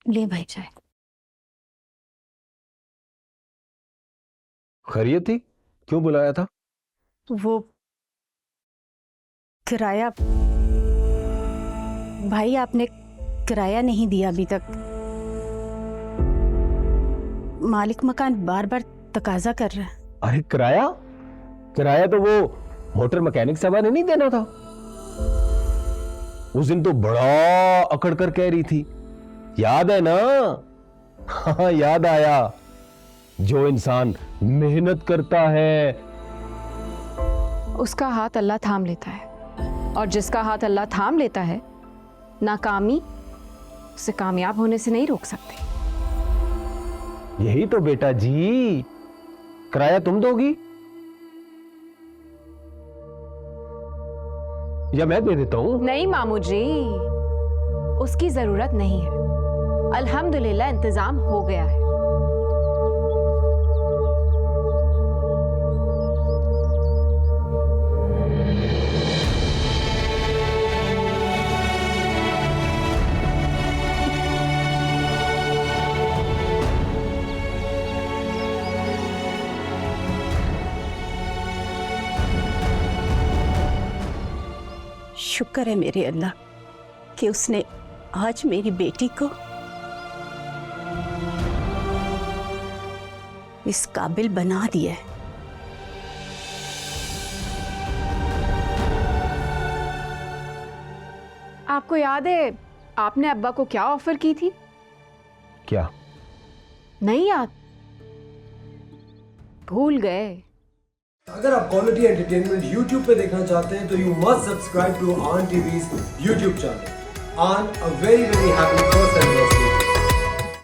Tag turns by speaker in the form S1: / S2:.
S1: ले भाई चाय।
S2: खैरियत थी? क्यों बुलाया था?
S1: वो किराया, भाई आपने किराया नहीं दिया अभी तक। मालिक मकान बार बार तकाजा कर रहा है।
S2: अरे किराया किराया तो वो मोटर मैकेनिक साहबा ने नहीं देना था। उस दिन तो बड़ा अकड़ कर कह रही थी, याद है ना? हाँ याद आया। जो इंसान मेहनत करता है
S3: उसका हाथ अल्लाह थाम लेता है, और जिसका हाथ अल्लाह थाम लेता है, नाकामी उसे कामयाब होने से नहीं रोक सकते।
S2: यही तो बेटा जी। किराया तुम दोगी या मैं दे देता हूं?
S3: नहीं मामू जी, उसकी जरूरत नहीं है। अल्हम्दुलिल्लाह इंतजाम हो गया है।
S1: शुक्र है मेरे अल्लाह कि उसने आज मेरी बेटी को इस काबिल बना दिया है।
S3: आपको याद है आपने अब्बा को क्या ऑफर की थी?
S2: क्या?
S3: नहीं याद? भूल गए?
S4: अगर आप क्वालिटी एंटरटेनमेंट YouTube पे देखना चाहते हैं तो यू मस्ट सब्सक्राइब टू आन टीवीज़ YouTube चैनल। आन, a very happy first anniversary.